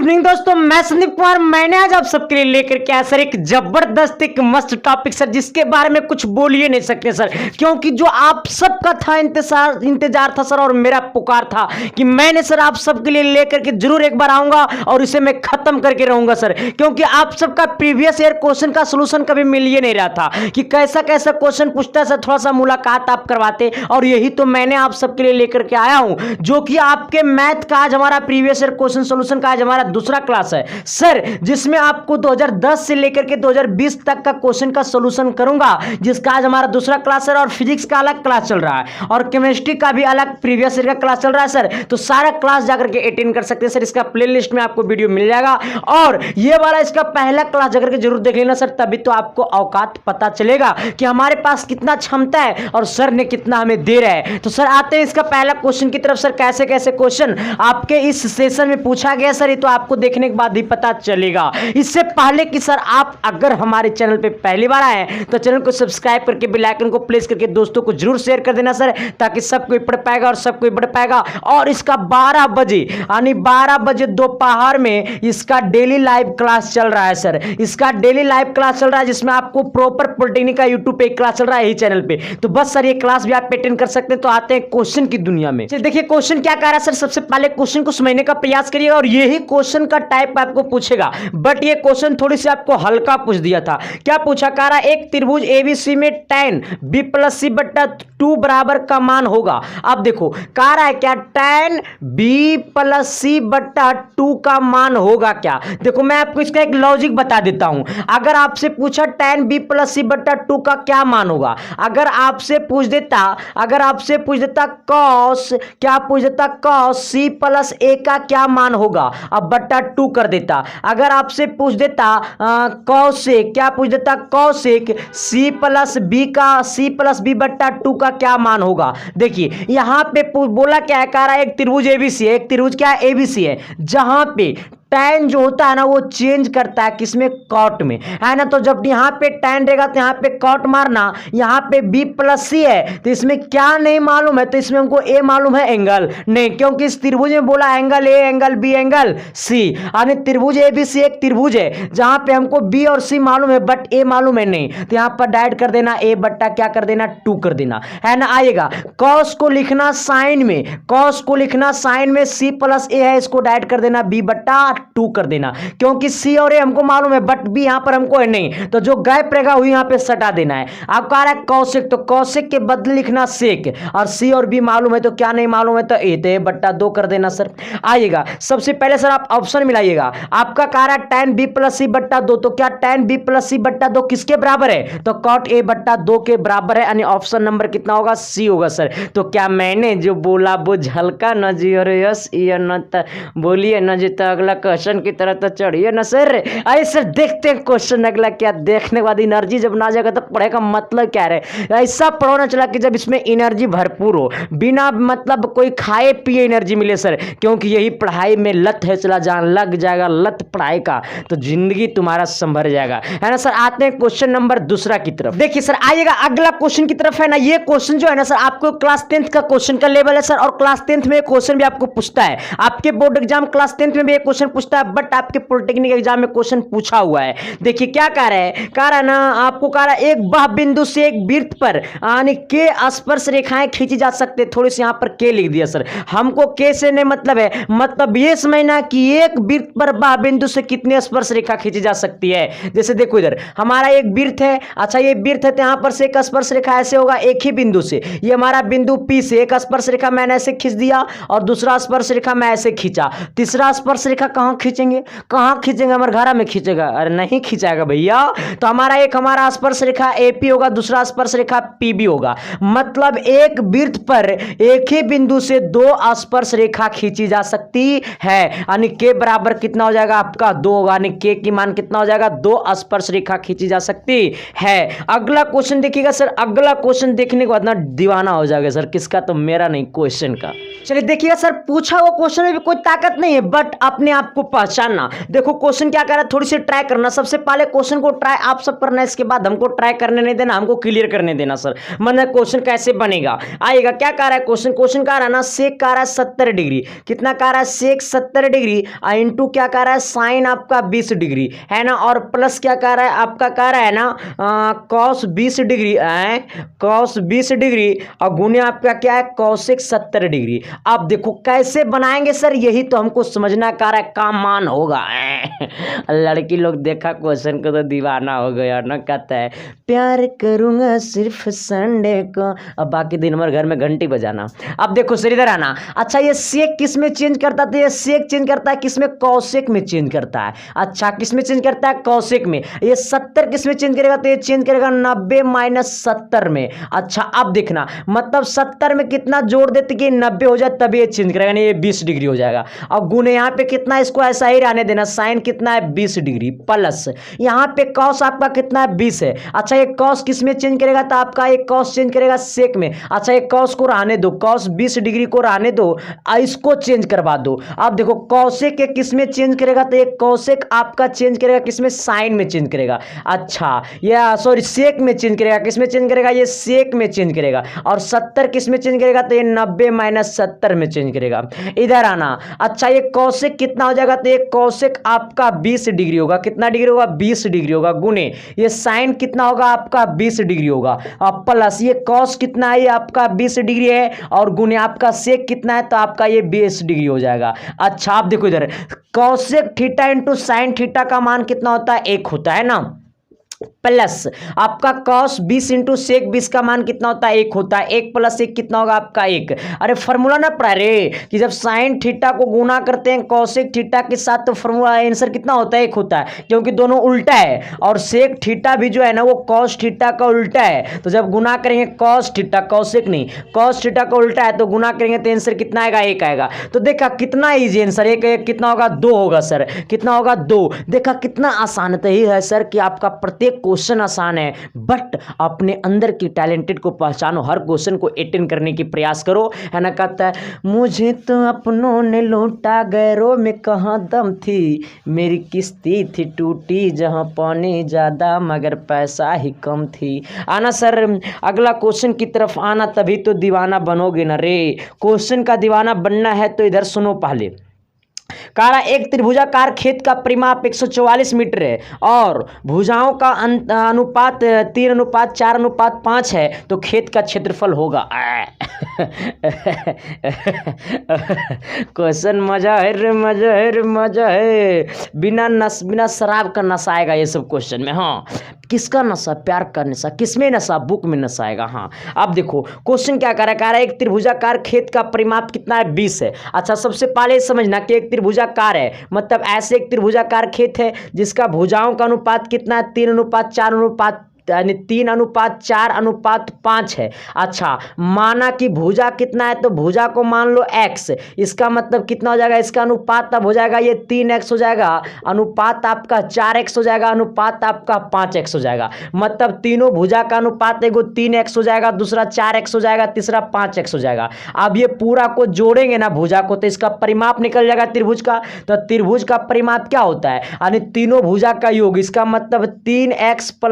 Evening दोस्तों, मैं संदीप कुमार। मैंने आज आप सबके लिए लेकर के आया सर एक जबरदस्त एक मस्त टॉपिक सर, जिसके बारे में कुछ बोल ही नहीं सकते सर, क्योंकि जो आप सबका था इंतजार था सर, और मेरा पुकार था कि मैंने सर आप सबके लिए लेकर के जरूर एक बार आऊंगा और इसे मैं खत्म करके रहूंगा सर, क्योंकि आप सबका प्रीवियस ईयर क्वेश्चन का सोल्यूशन कभी मिल ही नहीं रहा था कि कैसा कैसा क्वेश्चन पूछता है सर। थोड़ा सा मुलाकात आप करवाते, और यही तो मैंने आप सबके लिए लेकर के आया हूं, जो कि आपके मैथ का आज हमारा प्रीवियस ईयर क्वेश्चन सोल्यूशन का आज हमारा दूसरा क्लास है सर, जिसमें आपको 2010 से लेकर के 2020 तक का क्वेश्चन का सॉल्यूशन करूंगा, जिसका आज हमारा दूसरा क्लास है। और फिजिक्स का अलग क्लास चल रहा है और केमिस्ट्री का भी अलग प्रीवियस ईयर का क्लास चल रहा है सर। तो सारा क्लास जाकर के अटेंड कर सकते हैं सर, इसका प्लेलिस्ट में आपको वीडियो मिल जाएगा, और ये वाला इसका पहला क्लास जाकर के जरूर देख लेना सर, तभी तो आपको औकात पता चलेगा कि हमारे पास कितना क्षमता है और सर ने कितना हमें दे रहा है। तो सर आते हैं इसका पहला क्वेश्चन की तरफ सर, कैसे कैसे क्वेश्चन आपके इस सेशन में पूछा गया सर, ये तो आपको देखने के बाद ही पता चलेगा। इससे पहले कि सर आप अगर हमारे चैनल पे पहली बार आए तो चैनल को सब्सक्राइब करके बेल आइकन को प्रेस करके दोस्तों को जरूर शेयर कर देना सर, ताकि सब कोई पढ़ पाएगा और सब कोई बढ़ पाएगा। और इसका 12 बजे यानी 12 बजे दोपहर में इसका डेली लाइव क्लास चल रहा है सर, इसका डेली लाइव क्लास चल रहा है, जिसमें आपको प्रॉपर पॉलिटेक्निक का यूट्यूब पे क्लास चल रहा है यही चैनल पे। तो बस सर ये क्लास भी आप अटेंड कर सकते हैं। तो आते हैं क्वेश्चन की दुनिया में। देखिए क्वेश्चन क्या कह रहा है सर, सबसे पहले क्वेश्चन को समझने का प्रयास करिएगा, और यही क्वेश्चन का टाइप आपको पूछेगा, बट ये क्वेश्चन थोड़ी सी आपको हल्का पूछ दिया था। क्या पूछा, कह रहा एक त्रिभुज एबीसी में tan b + c / 2 बराबर का मान होगा। अब देखो कह रहा है क्या tan b + c / 2 का मान होगा क्या। देखो मैं आपको इसका एक लॉजिक बता देता हूं। अगर आपसे पूछा tan b + c / 2 का क्या मान होगा, अगर आपसे पूछ देता cos, क्या पूछ देता cos c + a का क्या मान होगा, अब बट्टा 2 कर देता। अगर आपसे पूछ देता cosec, क्या पूछ देता cosec c + b / 2 का क्या मान होगा। देखिए यहां पे बोला क्या है, कह रहा है एक त्रिभुज एबीसी है, एक त्रिभुज क्या है एबीसी है, जहां पे tan जो होता है ना वो चेंज करता है किसमें, कॉट में, है ना। तो जब यहाँ पे tan रहेगा तो यहाँ पे कॉट मारना, यहाँ पे b + c है तो इसमें क्या नहीं मालूम है, तो इसमें हमको a मालूम है, एंगल नहीं, क्योंकि इस त्रिभुज में बोला angle a angle b angle c, यानी त्रिभुज ABC एक त्रिभुज है जहां पे हमको b और c मालूम है बट a मालूम है नहीं, तो यहाँ पर डाइड कर देना a बट्टा क्या कर देना 2 कर देना, है ना। आएगा cos को लिखना साइन में, cos को लिखना साइन में, c + a है, इसको डाइड कर देना b बट्टा 2 कर देना, क्योंकि c और a हमको मालूम है बट b यहां पर हमको है नहीं, तो जो गैप रहेगा वही यहां पे सटा देना है। अब कह रहा है cosec, तो cosec के बदले लिखना sec, और c और b मालूम है तो क्या नहीं मालूम है, तो a, तो a बट्टा 2 कर देना सर। आइएगा सबसे पहले सर आप ऑप्शन मिलाइएगा, आपका कह रहा है tan b + c / 2, तो क्या tan b + c / 2 किसके बराबर है, तो cot a बट्टा 2 के बराबर है, यानी ऑप्शन नंबर कितना होगा, c होगा सर। तो क्या मैंने जो बोला वो झलका न जी, और यस ये न बोलिए न जी, तो अगला क्वेश्चन की तरह तो चढ़िए ना सर। अरे सर देखते हैं क्वेश्चन अगला क्या, देखने के बाद एनर्जी जब ना जाएगा तो पढ़े का मतलब क्या है, ऐसा पढ़ो ना चला कि जब इसमें एनर्जी भरपूर हो, बिना मतलब कोई खाए पिए एनर्जी मिले सर, क्योंकि यही पढ़ाई में लत है, चला जान लग जाएगा लत पढ़ाई का तो जिंदगी तुम्हारा संभर जाएगा, है ना सर। आते हैं क्वेश्चन नंबर दूसरा की तरफ। देखिए सर आइएगा अगला क्वेश्चन की तरफ, है ना। ये क्वेश्चन जो है ना सर आपको क्लास 10th का क्वेश्चन का लेवल है सर, और क्लास 10th में क्वेश्चन भी आपको पूछता है, आपके बोर्ड एग्जाम क्लास 10th में भी एक क्वेश्चन पूछता है, बट आपके पॉलिटेक्निक एग्जाम में क्वेश्चन पूछा हुआ है। देखिए क्या कह रहा है, कह रहा है ना आपको, कह रहा है एक बाह बिंदु से एक वृत्त पर यानी के स्पर्श रेखाएं खींची जा सकते हैं। थोड़ी सी यहां पर के लिख दिया सर, हमको के से नहीं मतलब है, मतलब ये समझना कि एक वृत्त पर बाह बिंदु से कितने स्पर्श रेखा खींची जा सकती है। जैसे देखो इधर हमारा एक वृत्त है, अच्छा ये वृत्त है तो यहां पर से एक स्पर्श रेखा ऐसे होगा एक ही बिंदु से, ये हमारा बिंदु P से एक स्पर्श रेखा मैंने ऐसे खींच दिया, और दूसरा स्पर्श रेखा मैं ऐसे खींचा, तीसरा स्पर्श रेखा कहां खींचेंगे, कहां खींचेंगे, हमारे घर में खींचेगा, अरे नहीं खींचाएगा भैया। तो हमारा एक हमारा स्पर्श रेखा AP होगा, दूसरा स्पर्श रेखा PB होगा, मतलब एक वृत्त पर एक ही बिंदु से 2 स्पर्श रेखा खींची जा सकती है, यानी के बराबर कितना हो जाएगा आपका 2 होगा, यानी के की मान कितना हो जाएगा 2 स्पर्श रेखा खींची जा सकती है। अगला क्वेश्चन देखिएगा सर, अगला क्वेश्चन देखने के बाद ना दीवाना हो जाएगा सर, किसका, तो मेरा नहीं क्वेश्चन का। चलिए देखिएगा सर, पूछा हुआ क्वेश्चन में भी कोई ताकत नहीं है, बट अपने आप आपको पहचानना। देखो क्वेश्चन क्या कह रहा है, थोड़ी सी ट्राई करना। सबसे पहले क्वेश्चन को ट्राई आप सब करना, इसके बाद हमको ट्राई करने नहीं देना, हमको क्लियर करने देना सर। मतलब क्वेश्चन कैसे बनेगा आएगा। क्या कह रहा है क्वेश्चन, क्वेश्चन कह रहा है ना सेक कह रहा है 70 डिग्री, कितना कह रहा है सेक 70 डिग्री इंटू क्या कह रहा है साइन आपका 20 डिग्री है ना, और प्लस क्या कह रहा है आपका कह रहा है ना कॉस 20 डिग्री है, कॉस 20 डिग्री और गुने आपका क्या है कॉसेक 70 डिग्री। अब देखो कैसे बनाएंगे सर, यही तो हमको समझना कह रहा है का मान होगा। लड़की लोग देखा क्वेश्चन को तो दीवाना हो गया ना, कहता है प्यार करूंगा सिर्फ संडे को, अब बाकी दिन भर घर में घंटी बजाना। अब देखो सर इधर आना। अच्छा ये सेक किस में चेंज करता है, तो ये सेक चेंज करता है किस में, कॉसेक में चेंज करता है। अच्छा किस में चेंज करता है, कॉसेक में। ये 70 किस में चेंज करेगा, तो ये चेंज करेगा 90 माइनस 70 में। अच्छा अब देखना मतलब 70 में कितना जोड़ देते कि 90 हो जाए तभी ये चेंज करेगा, नहीं ये 20 डिग्री हो जाएगा। और गुने यहाँ पे कितना, इसको ऐसा ही रहने देना, साइन कितना है 20 डिग्री प्लस यहाँ पे कॉस आपका कितना है 20 है। अच्छा ये कॉस किस में चेंज करेगा, तो आपका एक कॉस चेंज करेगा सेक में। अच्छा ये कॉस को रहने दो, कॉस 20 डिग्री को रहने दो, इसको चेंज करवा दो। अब देखो कॉसेक के किस में चेंज करेगा, तो एक कॉसेक आपका चेंज करेगा किस में, साइन में चेंज करेगा। अच्छा या सॉरी सेक में चेंज करेगा, किस में चेंज करेगा, ये सेक में चेंज करेगा। और 70 किस में चेंज करेगा, तो ये 90 माइनस 70 में चेंज करेगा। इधर आना। अच्छा ये कॉसेक कितना हो जाएगा, तो ये कॉसेक आपका 20 डिग्री होगा, कितना डिग्री होगा 20 डिग्री होगा, गुने ये साइन कितना होगा आपका 20 डिग्री होगा, प्लस ये कॉस कितना है, ये आपका 20 डिग्री है, और गुने आपका सेक कितना है, तो आपका ये 20 डिग्री हो जाएगा। अच्छा आप देखो इधर cosec theta into sine theta का मान कितना होता है, 1 होता है ना, प्लस आपका कॉस 20 इंटू सेक 20 का मान कितना होता है, 1 होता है। 1 प्लस 1 कितना होगा आपका 1। अरे फॉर्मूला ना पढ़ा रे कि जब साइन थीटा को गुना करते हैं कॉसेक थीटा के साथ तो फॉर्मूला आंसर कितना होता है, 1 होता है, क्योंकि दोनों उल्टा है। और सेक थीटा भी जो है ना वो कॉस थीटा का उल्टा है, तो जब गुना करेंगे कॉस थीटा, कॉसेक नहीं, कॉस थीटा का उल्टा है तो गुना करेंगे तो आंसर कितना आएगा, 1 आएगा। तो देखा कितना इजी आंसर, 1 कितना होगा 2 होगा सर, कितना होगा 2। देखा कितना आसान तो यही है सर कि आपका प्रत्येक क्वेश्चन आसान है, बट अपने अंदर की टैलेंटेड को पहचानो, हर क्वेश्चन को अटेंड करने की प्रयास करो, है ना। कहता है मुझे तो अपनों ने लूटा गैरों में कहाँ दम थी, मेरी किस्ती थी टूटी जहाँ पानी ज़्यादा मगर पैसा ही कम थी। आना सर अगला क्वेश्चन की तरफ आना, तभी तो दीवाना बनोगे ना रे। क्वेश्चन का दीवाना बनना है तो इधर सुनो पहले। कारा एक त्रिभुजाकार खेत का परिमाप 144 मीटर है और भुजाओं का अनुपात 3:4:5 है, तो खेत का क्षेत्रफल होगा। क्वेश्चन मजा है रे, मजा है रे, मजा है। बिना शराब का नशा आएगा ये सब क्वेश्चन में। हाँ किसका नशा, प्यार का नशा, किसमें नशा, बुक में नशा आएगा। हाँ अब देखो क्वेश्चन क्या कर रहा है, एक त्रिभुजाकार खेत का परिमाप कितना है 20 है। अच्छा सबसे पहले समझना कि एक त्रिभुजाकार है मतलब ऐसे एक त्रिभुजाकार खेत है जिसका भुजाओं का अनुपात कितना है 3:4:5 यानी 3:4:5 है। अच्छा माना कि भुजा कितना है, तो भुजा को मान लो x, इसका मतलब कितना हो जाएगा, इसका अनुपात तब हो जाएगा ये 3x हो जाएगा, अनुपात आपका 4x हो जाएगा, अनुपात आपका 5x हो जाएगा। मतलब तीनों भुजा का अनुपात एगो 3x हो जाएगा, दूसरा 4x हो जाएगा, तीसरा 5x हो जाएगा। अब ये पूरा को जोड़ेंगे ना भुजा को तो इसका परिमाप निकल जाएगा त्रिभुज का। तो त्रिभुज का परिमाप क्या होता है, यानी तीनों भुजा का योग, इसका मतलब 3x +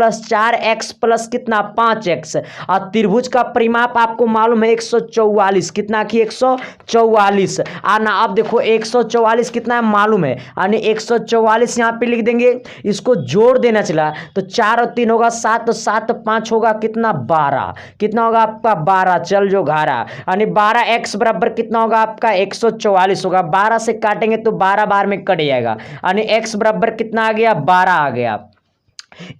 4x प्लस कितना 5x। और त्रिभुज का परिमाप आपको मालूम है 144, कितना की 144 आना। अब देखो 144 कितना है मालूम है, यानी 144 यहाँ पे लिख देंगे, इसको जोड़ देना चला तो 4 और 3 होगा 7 और 7 5 होगा कितना 12, कितना होगा आपका 12, चल जो घारा, यानी 12x बराबर कितना होगा आपका 144 होगा। 12 से काटेंगे तो 12 बार में कट जाएगा, यानी x बराबर कितना आ गया 12 आ गया।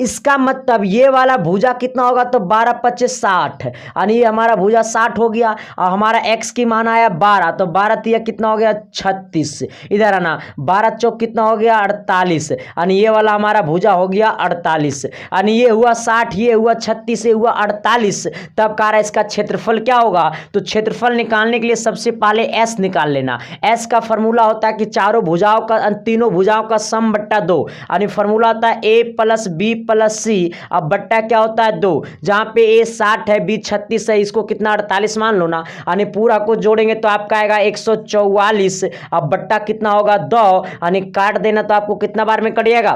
इसका मतलब ये वाला भुजा कितना होगा, तो 12 × 25 = 60, यानी ये हमारा भुजा 60 हो गया और हमारा x की मान आया 12, तो 12 × 3 कितना हो गया 36। इधर आना 12 × 4 कितना हो गया 48, यानी ये वाला हमारा भुजा हो गया 48, यानी ये हुआ 60, ये हुआ 36, ये हुआ 48। तब कह रहा है इसका क्षेत्रफल क्या होगा, तो क्षेत्रफल निकालने के लिए सबसे पहले s निकाल लेना। s का फॉर्मूला होता है कि तीनों भुजाओं का सम बट्टा 2, यानी फॉर्मूला होता है a + b बी प्लस सी, अब बट्टा क्या होता है 2, जहां पे ए 60 है, बी 36 है, इसको कितना 48 मान लो ना, यानी पूरा को जोड़ेंगे तो आपका आएगा 144। अब बट्टा कितना होगा 2, यानी काट देना तो आपको कितना बार में कटिएगा,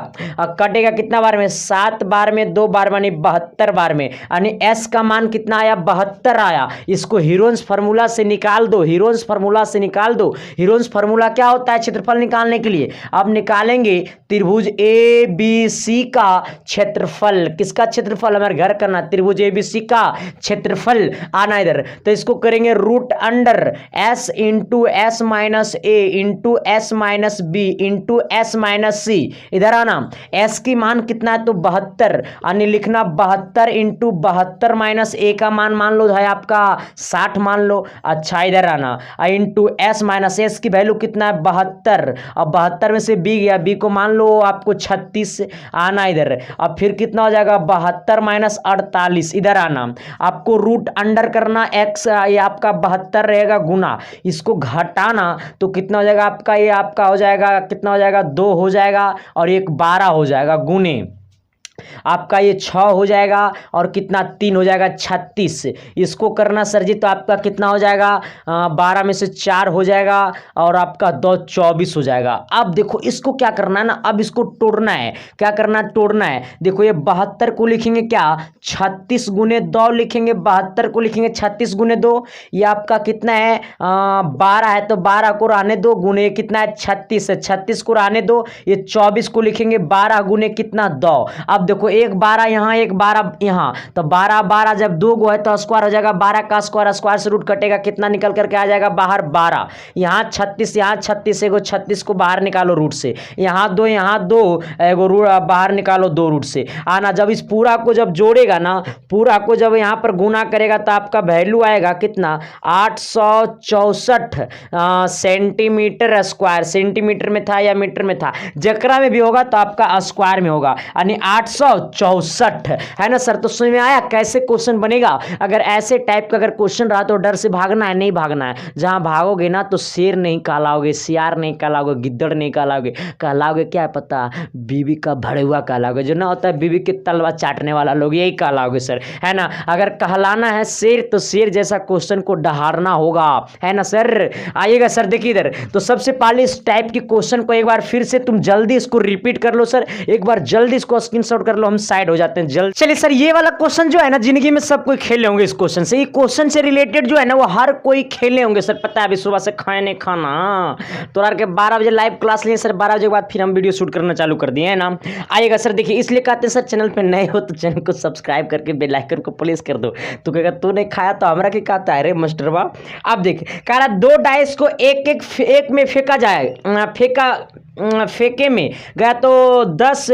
कटेगा कितना बार में 7 बार में, 2 बार में, 72 बार में, यानी एस का मान कितना आया 72 आया। इसको हीरोन्स फार्मूला से निकाल दो, हीरोन्स फार्मूला से निकाल दो। हीरोन्स फार्मूला क्या होता है क्षेत्रफल निकालने के लिए, अब निकालेंगे त्रिभुज ए बी सी का क्षेत्रफल, किसका क्षेत्रफल हमारे घर करना, त्रिभुज ए बी सी का क्षेत्रफल आना इधर, तो इसको करेंगे root under S into S minus A into S minus B into S minus C, इधर आना एस की मान कितना है तो 72, यानी लिखना 72 इंटू 72 माइनस ए का मान लो है आपका 60 मान लो। अच्छा इधर आना इंटू एस माइनस एस की वैल्यू कितना है 72, अब 72 में से बी गया, बी को मान लो आपको 36 आना इधर, अब फिर कितना हो जाएगा 72 माइनस 48, इधर आना आपको रूट अंडर करना एक्स, ये आपका 72 रहेगा गुना, इसको घटाना तो कितना हो जाएगा आपका, ये आपका हो जाएगा कितना हो जाएगा 2 हो जाएगा और एक 12 हो जाएगा गुने आपका ये 6 हो जाएगा और कितना 3 हो जाएगा 36, इसको करना सर जी तो आपका कितना हो जाएगा 12 में से 4 हो जाएगा और आपका 2 24 हो जाएगा। अब देखो इसको क्या करना है ना, अब इसको तोड़ना है, क्या करना है तोड़ना है, देखो ये 72 को लिखेंगे क्या 36 गुने 2 लिखेंगे, 72 को लिखेंगे 36 गुने 2, ये आपका कितना है 12 है तो 12 को रहने दो, गुने कितना है 36 है, 36 को रहने दो, ये 24 को लिखेंगे 12 गुने कितना 2, अब देखो एक 12 यहाँ एक 12 यहाँ, तो 12 12 जब 2 गो है तो स्क्वायर हो जाएगा, 12 का स्क्वायर, स्क्वायर से रूट कटेगा कितना निकल करके आ जाएगा बाहर 12, यहाँ 36 यहाँ 36, एगो 36 को बाहर निकालो रूट से, यहाँ 2 एगो बाहर निकालो 2 रूट से आना। जब इस पूरा को जब जोड़ेगा ना, पूरा को जब यहाँ पर गुना करेगा तो आपका वैल्यू आएगा कितना 864 सेंटीमीटर स्क्वायर, सेंटीमीटर में था या मीटर में था, जकरा में भी होगा तो आपका स्क्वायर में होगा, यानी 864 है ना सर। तो समझ में आया कैसे क्वेश्चन बनेगा, अगर ऐसे टाइप का अगर क्वेश्चन रहा तो डर से भागना है, नहीं भागना है, जहां भागोगे ना तो शेर नहीं कहलाओगे, सियार नहीं कहलाओगे, गिद्दड़ नहीं कहलाओगे, कहलाओगे क्या है पता, बीवी का भड़ुआ कहलाओगे, जो ना होता है बीवी के तलवा चाटने वाला लोग, यही कहलाओगे सर, है ना। अगर कहलाना है शेर तो शेर जैसा क्वेश्चन को डहारना होगा, है ना सर। आइएगा सर देखिए इधर, तो सबसे पहले इस टाइप के क्वेश्चन को एक बार फिर से तुम जल्दी इसको रिपीट कर लो सर, एक बार जल्दी इसको स्क्रीनशॉट कर लो, हम साइड हो जाते हैं जल्द। चलिए सर ये वाला क्वेश्चन जो है ना जिंदगी में सब कोई खेले होंगे, इस क्वेश्चन से, ये क्वेश्चन से रिलेटेड जो है ना वो हर कोई खेले होंगे सर, पता है अभी सुबह से खाए नहीं खाना, तो यार के 12 बजे लाइव क्लास लिए सर, 12 बजे के बाद फिर हम वीडियो शूट करना चालू कर दिए है ना। आइएगा सर देखिए, इसलिए कहते हैं सर चैनल पे नए हो तो चैनल को सब्सक्राइब करके बेल आइकन को प्रेस कर दो, तो कहेगा तू नहीं खाया तो हमरा क्या कहता है रे मास्टरवा। अब देख कह रहा 2 डाइस को एक में फेंका जाए, फेंके में गया तो 10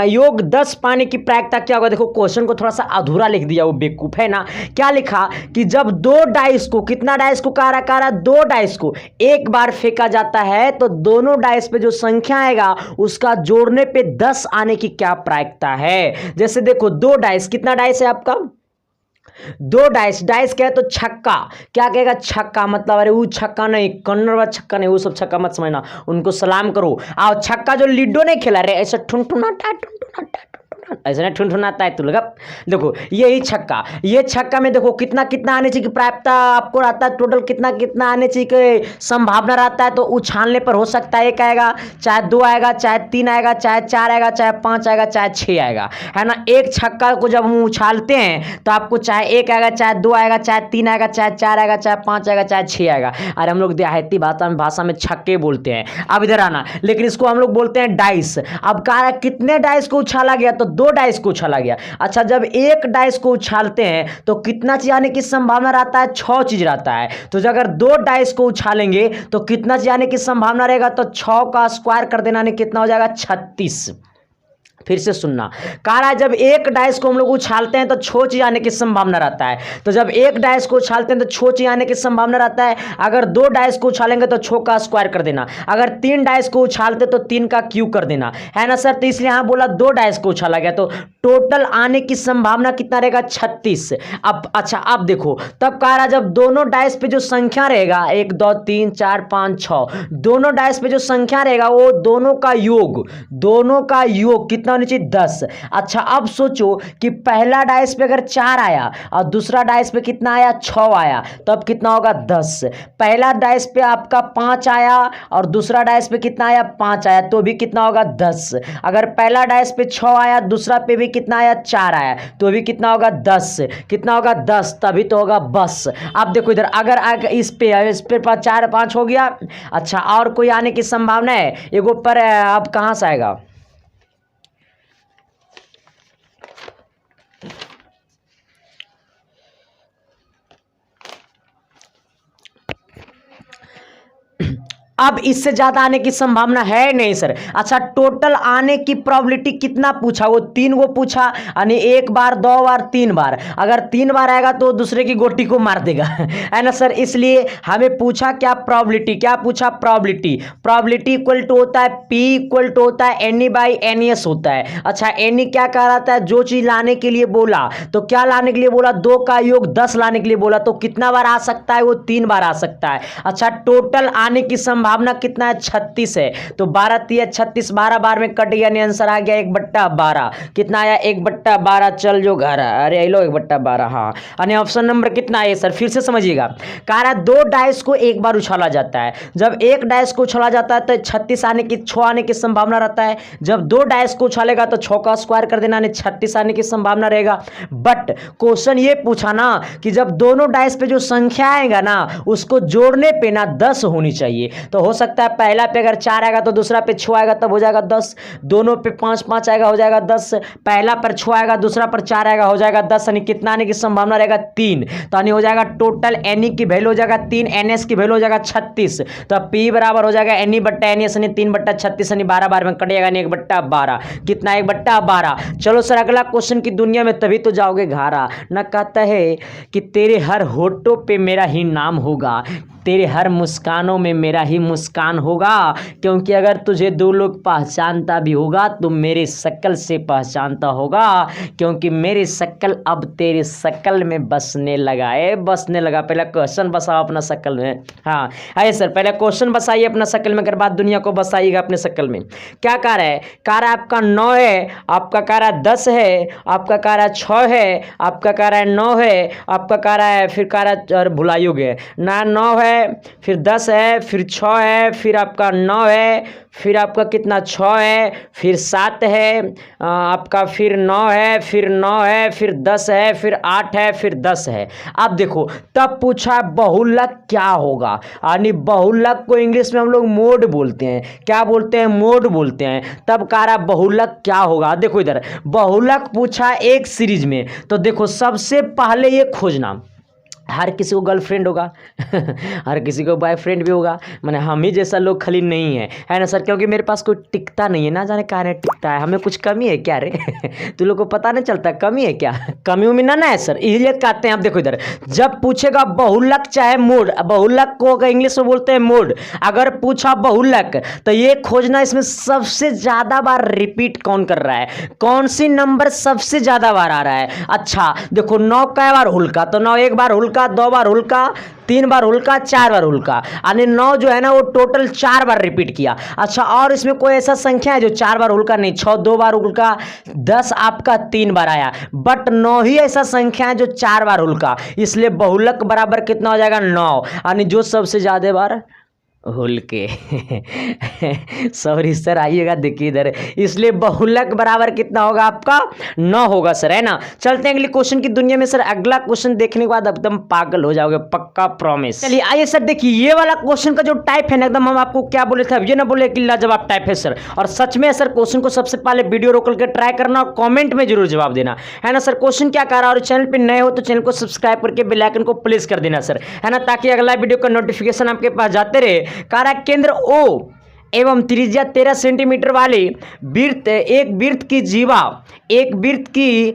योग 10 पाने की प्रायिकता क्या होगा। देखो क्वेश्चन को थोड़ा सा अधूरा लिख दिया वो बेवकूफ, है ना। क्या लिखा कि जब 2 डाइस को, कितना डाइस को कह रहा 2 डाइस को एक बार फेंका जाता है तो दोनों डाइस पे जो संख्या आएगा उसका जोड़ने पे 10 आने की क्या प्रायिकता है। जैसे देखो 2 डाइस, कितना डाइस है आपका 2 डाइस, डाइस क्या है तो छक्का, क्या कहेगा छक्का, मतलब अरे वो छक्का नहीं, कन्नड़ वाला छक्का नहीं, वो सब छक्का मत समझना, उनको सलाम करो। आओ छक्का जो लिडो नहीं खेला रे, ऐसा ठुनठुनाटा ऐसा नहीं ठुनठुनाता है तू लगा। देखो यही छक्का, ये छक्का में देखो कितना कितना आने चाहिए प्रायिकता आपको रहता है, टोटल कितना कितना आने चाहिए संभावना रहता है। तो उछालने पर हो सकता है एक आएगा, चाहे 2 आएगा, चाहे 3 आएगा, चाहे 4 आएगा, चाहे 5 आएगा, चाहे 6 आएगा, है ना। एक छक्का को जब हम उछालते हैं तो आपको चाहे 1 आएगा, चाहे 2 आएगा, चाहे 3 आएगा, चाहे 4 आएगा, चाहे 5 आएगा, चाहे 6 आएगा। अरे हम लोग देहाती भाषा में छक्के बोलते हैं। अब इधर आना, लेकिन इसको हम लोग बोलते हैं डाइस। अब कहा कितने डाइस को उछाला गया तो 2 डाइस को उछाला गया। अच्छा जब 1 डाइस को उछालते हैं तो कितना चीज आने की संभावना रहता है, 6 चीज रहता है। तो अगर 2 डाइस को उछालेंगे तो कितना चीज आने की संभावना रहेगा, तो 6 का स्क्वायर कर देना कितना हो जाएगा 36। फिर से सुनना, कह रहा है जब 1 डाइस को हम लोग उछालते हैं तो 6 चीज आने की संभावना रहता है। तो जब 1 डाइस को उछालते हैं तो 6 चीज आने की संभावना रहता है। अगर 2 डाइस को उछालेंगे तो 6 का स्क्वायर कर देना। अगर 3 डाइस को उछालते तो 3 का क्यूब कर देना, है ना सर। तो इसलिए यहां बोला 2 डाइस को उछाला गया तो टोटल आने की संभावना कितना रहेगा 36। अब अच्छा अब देखो, तब कह रहा जब दोनों डाइस पे जो संख्या रहेगा 1 2 3 4 5 6, दोनों डाइस पे जो संख्या रहेगा वो दोनों का योग कितना होनी चाहिए 10। अच्छा अब सोचो कि पहला डाइस पे अगर 4 आया और दूसरा डाइस पे कितना आया 6 आया, तो अब कितना होगा 10। पहला डाइस पे आपका 5 आया और दूसरा डाइस पे कितना आया 5 आया, तो भी कितना होगा 10। अगर पहला डाइस पे 6 आया, दूसरा पे भी कितना आया 4 आया, तो भी कितना होगा 10। कितना होगा 10, तभी तो होगा बस। अब देखो इधर अगर इस पे 4 5 हो गया। अच्छा और कोई आने की संभावना है एगो पर, अब कहां से आएगा? अब इससे ज्यादा आने की संभावना है नहीं सर। अच्छा टोटल आने की प्रोबेबिलिटी कितना पूछा? वो 3 को पूछा, यानी 1 बार 2 बार 3 बार। अगर 3 बार आएगा तो दूसरे की गोटी को मार देगा है ना सर। इसलिए हमें पूछा क्या प्रोबेबिलिटी, क्या पूछा प्रोबेबिलिटी। प्रोबेबिलिटी इक्वल टू होता है P इक्वल टू होता है NE बाई NES होता है। अच्छा NE क्या कह रहा था? जो चीज लाने के लिए बोला, तो क्या लाने के लिए बोला? 2 का योग 10 लाने के लिए बोला, तो कितना बार आ सकता है? वो 3 बार आ सकता है। अच्छा टोटल आने की संभावना कितना है? 36 है। तो 12 3 36, 12 बार में कट गया, आंसर आ गया 1/12। कितना आया? 1/12। चल जो घर, अरे लो 1/12। हाँ यानी ऑप्शन नंबर कितना है सर? फिर से समझिएगा। कह रहा 2 डाइस को एक बार उछाला जाता है। जब एक डाइस को उछाला जाता है तो 36 आने की 6 आने की संभावना रहता है। जब 2 डाइस को उछालेगा तो 6 का स्क्वायर कर देना, 36 आने की संभावना रहेगा। बट क्वेश्चन ये पूछा ना कि जब दोनों डाइस पे जो संख्या आएगा ना, उसको जोड़ने पे ना 10 होनी चाहिए। तो हो सकता है पहला पे अगर 4 आएगा तो दूसरा पे 6 आएगा, तब हो जाएगा 10। दोनों पे 5 5 आएगा, हो जाएगा 10। पहला पर 6 आएगा, दूसरा पर 4 आएगा, हो जाएगा 10। यानी कितना आने की संभावना रहेगा? 3। तो यानी हो जाएगा टोटल NE की वैल्यू हो जाएगा 3, NS की वैल्यू हो जाएगा 36। तो P बराबर हो जाएगा NE बट्टा NS, यानी 3/36, यानी 12 बार में कटेगा, 1/12। कितना? 1/12। चलो सर अगला क्वेश्चन की दुनिया में तभी तो जाओगे घारा। न कहता है कि तेरे हर होठों पे मेरा ही नाम होगा, तेरे हर मुस्कानों में मेरा ही मुस्कान होगा, क्योंकि अगर तुझे 2 लोग पहचानता भी होगा तो मेरे शक्ल से पहचानता होगा, क्योंकि मेरी शक्ल अब तेरे शक्ल में बसने लगा है, बसने लगा। पहले क्वेश्चन बसाओ अपना शक्ल में। हाँ आइए सर पहले क्वेश्चन बसाइए अपना शक्ल में, अगर बात दुनिया को बसाइएगा अपने शक्ल में। क्या कह रहा है? कह रहा है आपका 9 है, आपका कह रहा है 10 है, आपका कह रहा है 6 है, आपका कह रहा है 9 है, आपका कह रहा है, फिर कह रहा है, और भुलाइयोगे ना, 9 है, फिर 10 है, फिर 6 है, फिर आपका 9 है, फिर आपका कितना 6 है, फिर 7 है, आपका फिर 9 है, फिर 9 है, फिर 10 है, फिर 8 है, फिर 10 है। अब देखो तब पूछा बहुलक क्या होगा, यानी बहुलक को इंग्लिश में हम लोग मोड बोलते हैं। क्या बोलते हैं? मोड बोलते हैं। तब कह रहा बहुलक क्या होगा। देखो इधर बहुलक पूछा एक सीरीज में, तो देखो सबसे पहले ये खोजना, हर किसी को गर्लफ्रेंड होगा हर किसी को बॉयफ्रेंड भी होगा, माने हम ही जैसा लोग खाली नहीं है ना सर, क्योंकि मेरे पास कोई टिकता नहीं है, ना जाने कहाँ टिकता है, हमें कुछ कमी है क्या रे तू लोग को पता नहीं चलता कमी है क्या? कमी उमी ना है सर, इसलिए कहते हैं। आप देखो इधर जब पूछेगा बहुलक चाहे मोड, बहुलक को इंग्लिश में बोलते हैं मोड, अगर पूछा बहुलक तो ये खोजना इसमें सबसे ज्यादा बार रिपीट कौन कर रहा है, कौन सी नंबर सबसे ज्यादा बार आ रहा है। अच्छा देखो 9 कै बार हुल्का, तो 9 एक बार हुल्का, 2 बार हुल्का, 3 बार हुल्का, 4 बार हुल्का, यानी 9 जो है ना वो टोटल 4 बार रिपीट किया। अच्छा और इसमें कोई ऐसा संख्या है जो 4 बार हुल्का नहीं? 6 2 बार हुल्का, 10 आपका 3 बार आया, बट 9 ही ऐसा संख्या है जो 4 बार हुल्का, इसलिए बहुलक बराबर कितना हो जाएगा? 9, यानी जो सबसे ज्यादा बार हुल्के सॉरी सर, आइएगा देखिए इधर, इसलिए बहुलक बराबर कितना होगा आपका? 9 होगा सर, है ना। चलते हैं अगले क्वेश्चन की दुनिया में। सर अगला क्वेश्चन देखने के बाद एकदम पागल हो जाओगे, पक्का प्रॉमिस। चलिए आइए सर देखिए ये वाला क्वेश्चन का जो टाइप है ना, एकदम हम आपको क्या बोले थे, अब ये ना बोले कि लाजवाब टाइप है सर, और सच में सर क्वेश्चन को सबसे पहले वीडियो रोक करके ट्राई करना और कॉमेंट में जरूर जवाब देना, है ना सर। क्वेश्चन क्या कर रहा है, और चैनल पर नए हो तो चैनल को सब्सक्राइब करके बेल आइकन को प्रेस कर देना सर, है ना, ताकि अगला वीडियो का नोटिफिकेशन आपके पास जाते रहे। कारा केंद्र O एवं त्रिज्या 13 सेंटीमीटर वाली वृत्त, एक वृत्त की जीवा, एक वृत्त की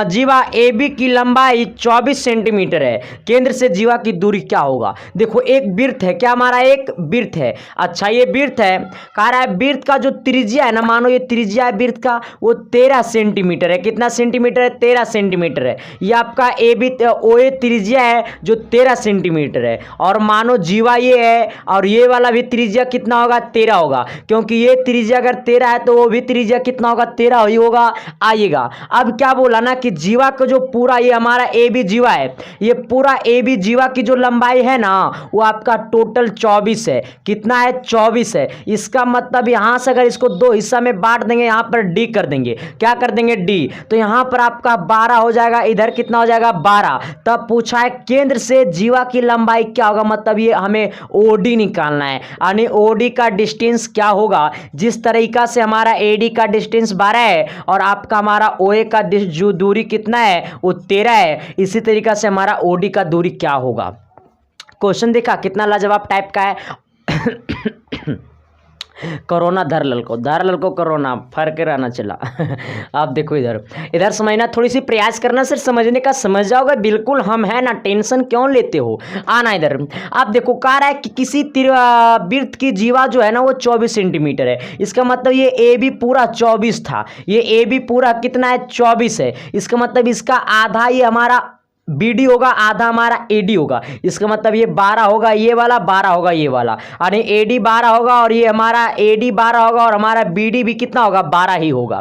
जीवा AB की लंबाई 24 सेंटीमीटर है, केंद्र से जीवा की दूरी क्या होगा। देखो एक वृत्त है, क्या हमारा एक वृत्त है। अच्छा ये वृत्त है, कह रहा है वृत्त का जो त्रिज्या है ना, मानो ये त्रिज्या है वृत्त का, वो 13 सेंटीमीटर है। कितना सेंटीमीटर है? 13 सेंटीमीटर है। ये आपका AB OA त्रिज्या है जो 13 सेंटीमीटर है, और मानो जीवा ये है, और ये वाला भी त्रिज्या कितना होगा? 13 होगा, क्योंकि ये त्रिज्या अगर 13 है तो वो भी त्रिज्या कितना होगा, 13 ही होगा, आइएगा। अब क्या बोला ना कि जीवा का जो पूरा ये हमारा ए बी जीवा है, ये पूरा ए बी जीवा की जो लंबाई है ना वो आपका टोटल 24 है। कितना है, 24 है। इसका मतलब यहां से अगर इसको दो हिस्सा में बांट देंगे, यहां पर डी कर देंगे, क्या कर देंगे, डी, तो यहां पर आपका 12 हो जाएगा, इधर कितना हो जाएगा, 12। तब पूछा है केंद्र से जीवा की लंबाई क्या होगा, मतलब ये हमें ओडी निकालना है, यानी ओडी का डिस्टेंस क्या होगा। जिस तरीका से हमारा एडी का डिस्टेंस 12 है और आपका हमारा ओए का जो दूरी कितना है वो 13 है, इसी तरीका से हमारा ओडी का दूरी क्या होगा। क्वेश्चन देखा कितना लाजवाब टाइप का है। कोरोना धर ललको कोरोना फर्क रहना चला। आप देखो इधर इधर समझना, थोड़ी सी प्रयास करना, सिर्फ समझने का समझ जाओगे, बिल्कुल हम है ना, टेंशन क्यों लेते हो। आना इधर, आप देखो कह रहा है कि किसी वृत्त की जीवा जो है ना वो 24 सेंटीमीटर है। इसका मतलब ये ए बी पूरा 24 था, ये ए बी पूरा कितना है, 24 है। इसका मतलब इसका आधा ये हमारा BD होगा, आधा हमारा AD होगा। इसका मतलब ये 12 होगा, ये वाला 12 होगा, ये वाला, यानी AD 12 होगा और ये हमारा AD 12 होगा और हमारा BD भी कितना होगा, 12 ही होगा।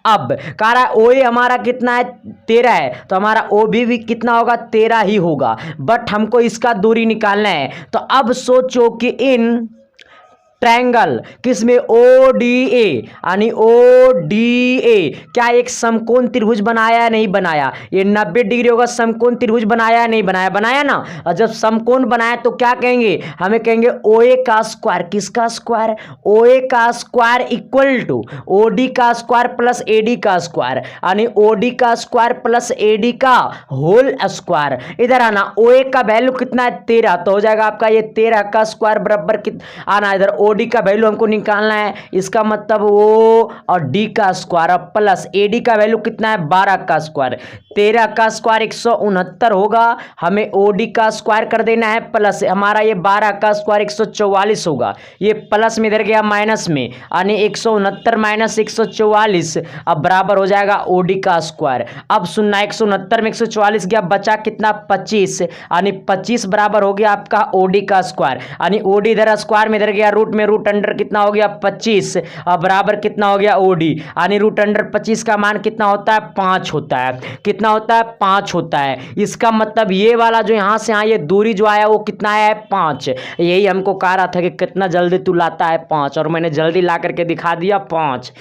अब कह रहा है OA हमारा कितना है, 13 है, तो हमारा OB भी कितना होगा, 13 ही होगा। बट हमको इसका दूरी निकालना है। तो अब सोचो कि इन ट्रायंगल किसमें, ODA, यानी ODA क्या एक समकोण त्रिभुज बनाया या नहीं बनाया, ये 90 डिग्री होगा, समकोण त्रिभुज बनाया या नहीं बनाया, बनाया ना। और जब समकोण बनाया तो क्या कहेंगे, हमें कहेंगे OA का स्क्वायर, किसका स्क्वायर, OA का स्क्वायर इक्वल टू OD का स्क्वायर प्लस AD का स्क्वायर, यानी OD का स्क्वायर प्लस AD का होल स्क्वायर। इधर आना, OA का वैल्यू कितना है, 13, तो हो जाएगा आपका ये 13 का स्क्वायर बराबर आना, इधर OD का वैल्यू हमको निकालना है। इसका मतलब O और D का स्क्वायर प्लस AD का वैल्यू कितना है, 12 का स्क्वायर। 13 का स्क्वायर 169 होगा, हमें OD का स्क्वायर कर देना है, प्लस हमारा ये 12 का स्क्वायर 144 होगा। ये प्लस में इधर गया माइनस में, यानी 169 माइनस 144, अब बराबर हो जाएगा OD का स्क्वायर। अब सुनना, 169 में 144 गया, बचा कितना, 25, यानी 25 बराबर हो गया आपका OD का स्क्वायर, यानी OD इधर स्क्वायर में इधर गया रूट में, रूट अंडर कितना हो गया, 25, अब बराबर कितना हो गया OD, यानी रूट अंडर 25 का मान कितना होता है, 5 होता है। कितना होता है, 5 होता है। इसका मतलब ये वाला जो यहां से यहां ये दूरी जो आया वो कितना है, 5। यही हमको कह रहा था कि कितना जल्दी तू लाता है 5, और मैंने जल्दी ला करके दिखा दिया 5।